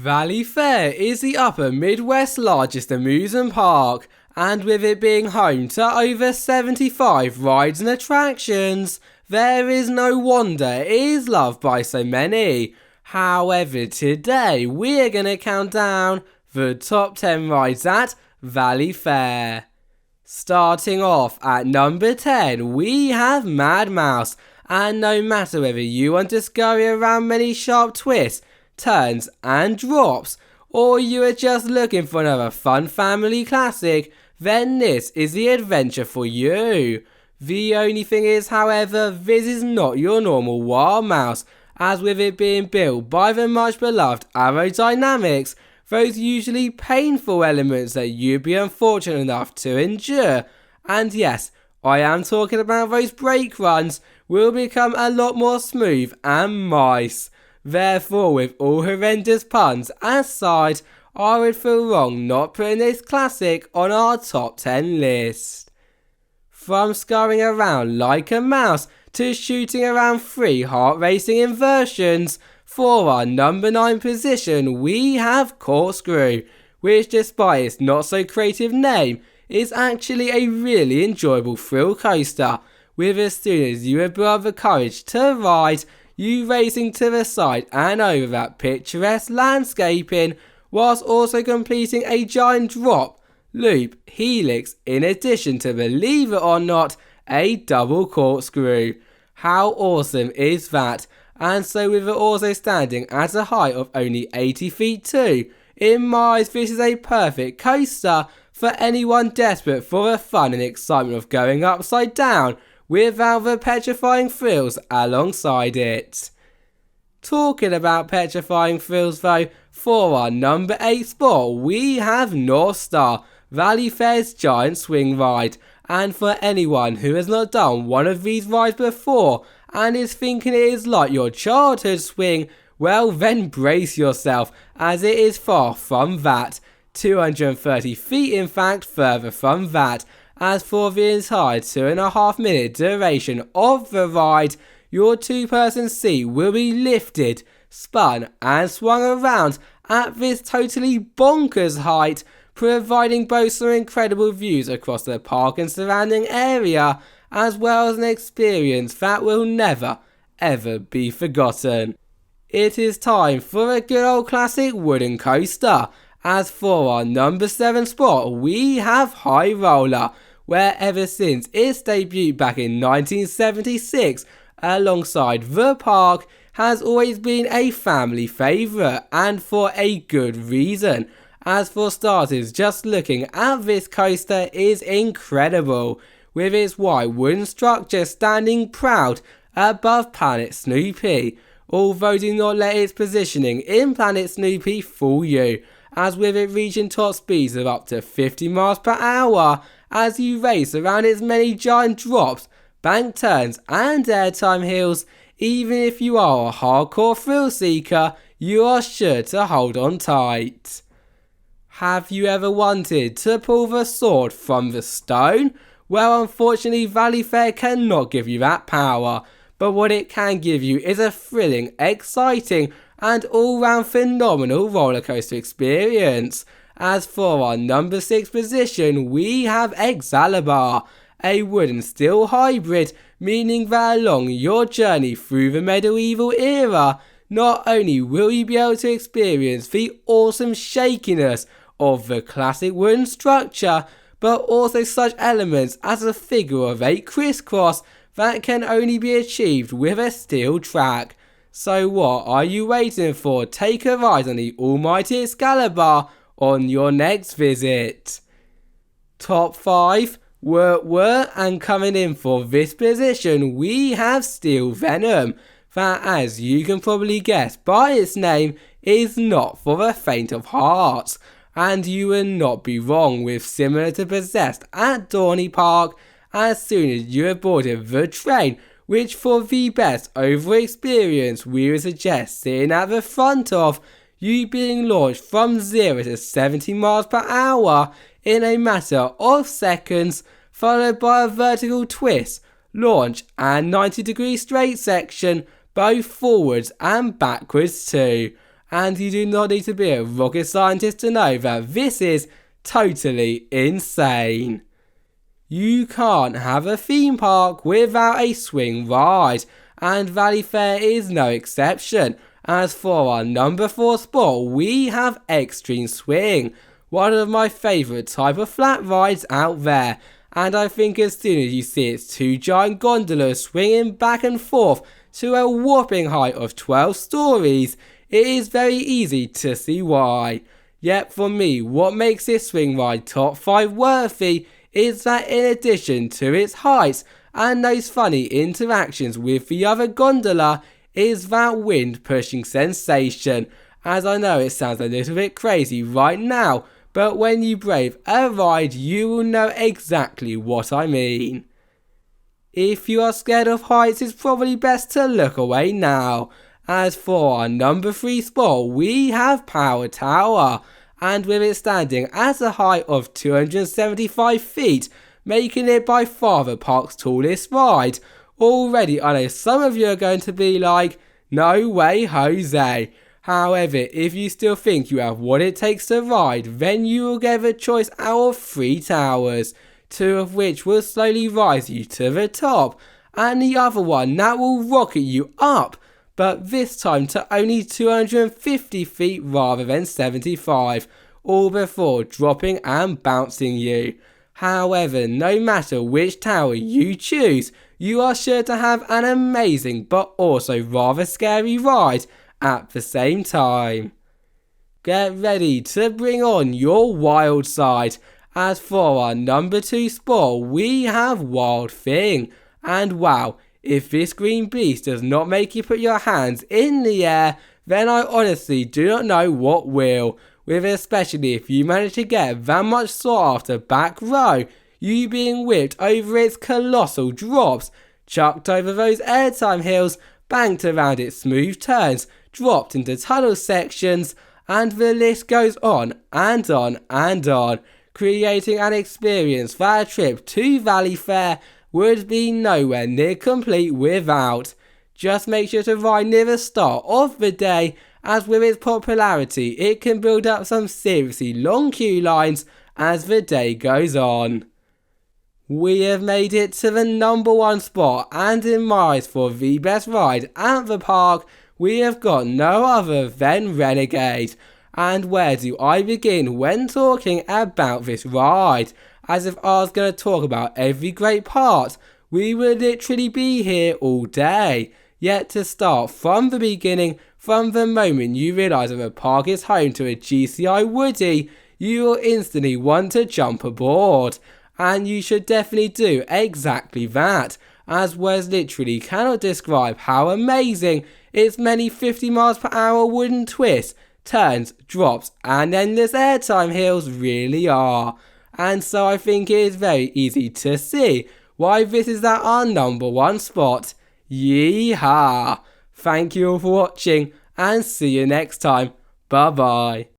Valleyfair is the upper Midwest's largest amusement park, and with it being home to over 75 rides and attractions, there is no wonder it is loved by so many. However, today we're going to count down the top 10 rides at Valleyfair. Starting off at number 10, we have Mad Mouse, and no matter whether you want to scurry around many sharp twists, turns and drops, or you are just looking for another fun family classic, then this is the adventure for you. The only thing is, however, this is not your normal Wild Mouse, as with it being built by the much beloved aerodynamics, those usually painful elements that you'd be unfortunate enough to endure, and yes, I am talking about those brake runs, will become a lot more smooth and nice. Therefore, with all horrendous puns aside, I would feel wrong not putting this classic on our top 10 list. From scurrying around like a mouse to shooting around 3 heart-racing inversions, for our number 9 position we have Corkscrew, which despite its not so creative name, is actually a really enjoyable thrill coaster, with as soon as you have brought the courage to ride, you racing to the side and over that picturesque landscaping, whilst also completing a giant drop, loop, helix, in addition to, believe it or not, a double corkscrew. How awesome is that? And so with it also standing at a height of only 80 feet too, in my eyes this is a perfect coaster for anyone desperate for the fun and excitement of going upside down, without the petrifying thrills alongside it. Talking about petrifying thrills though, for our number 8 spot we have North Star, Valleyfair's giant swing ride, and for anyone who has not done one of these rides before and is thinking it is like your childhood swing, well then brace yourself, as it is far from that, 230 feet in fact further from that. As for the entire 2.5 minute duration of the ride, your 2-person seat will be lifted, spun and swung around at this totally bonkers height, providing both some incredible views across the park and surrounding area, as well as an experience that will never ever be forgotten. It is time for a good old classic wooden coaster, as for our number 7 spot we have High Roller, where ever since its debut back in 1976 alongside the park has always been a family favourite, and for a good reason. As for starters, just looking at this coaster is incredible, with its white wooden structure standing proud above Planet Snoopy, although do not let its positioning in Planet Snoopy fool you, as with it reaching top speeds of up to 50 miles per hour as you race around its many giant drops, bank turns and airtime hills. Even if you are a hardcore thrill seeker, you are sure to hold on tight. Have you ever wanted to pull the sword from the stone? Well, unfortunately Valleyfair cannot give you that power, but what it can give you is a thrilling, exciting and all-round phenomenal rollercoaster experience. As for our number 6 position we have Excalibur, a wooden steel hybrid, meaning that along your journey through the medieval era, not only will you be able to experience the awesome shakiness of the classic wooden structure, but also such elements as a figure of 8 crisscross that can only be achieved with a steel track. So what are you waiting for? Take a ride on the almighty Excalibur on your next visit. Top 5 were and coming in for this position we have Steel Venom, that, as you can probably guess by its name, is not for the faint of heart, and you will not be wrong, with similar to Possessed at Dorney Park, as soon as you have boarded the train, which for the best overall experience we would suggest sitting at the front of, you being launched from 0 to 70 miles per hour in a matter of seconds, followed by a vertical twist, launch and 90-degree straight section, both forwards and backwards too. and you do not need to be a rocket scientist to know that this is totally insane. You can't have a theme park without a swing ride, and Valleyfair is no exception. As for our number 4 spot, we have Xtreme Swing, one of my favourite type of flat rides out there, and I think as soon as you see its 2 giant gondolas swinging back and forth to a whopping height of 12 stories, it is very easy to see why. Yet for me, what makes this swing ride top 5 worthy is that in addition to its height and those funny interactions with the other gondola, is that wind pushing sensation. As I know it sounds a little bit crazy right now, but when you brave a ride you will know exactly what I mean. If you are scared of heights, it's probably best to look away now. As for our number 3 spot, we have Power Tower, and with it standing at a height of 275 feet, making it by far the park's tallest ride. Already I know some of you are going to be like, no way Jose. However, if you still think you have what it takes to ride, then you will get a choice out of 3 towers, 2 of which will slowly rise you to the top, and the other one that will rocket you up, but this time to only 250 feet rather than 75, all before dropping and bouncing you. However, no matter which tower you choose, you are sure to have an amazing but also rather scary ride at the same time. Get ready to bring on your wild side. As for our number 2 spot, we have Wild Thing, and wow, if this green beast does not make you put your hands in the air, then I honestly do not know what will. With especially if you manage to get that much sought after back row, you being whipped over its colossal drops, chucked over those airtime hills, banked around its smooth turns, dropped into tunnel sections, and the list goes on and on and on, creating an experience that a trip to Valleyfair would be nowhere near complete without. Just make sure to ride near the start of the day, as with its popularity it can build up some seriously long queue lines as the day goes on. We have made it to the number 1 spot, and in my eyes for the best ride at the park, we have got no other than Renegade. And where do I begin when talking about this ride? As if I was going to talk about every great part, we would literally be here all day. Yet to start from the beginning, from the moment you realise that the park is home to a GCI Woody, you will instantly want to jump aboard. And you should definitely do exactly that, as words literally cannot describe how amazing its many 50 miles per hour wooden twists, turns, drops and endless airtime hills really are. And so I think it is very easy to see why this is at our number 1 spot. Yeehaw! Thank you all for watching and see you next time. Bye bye.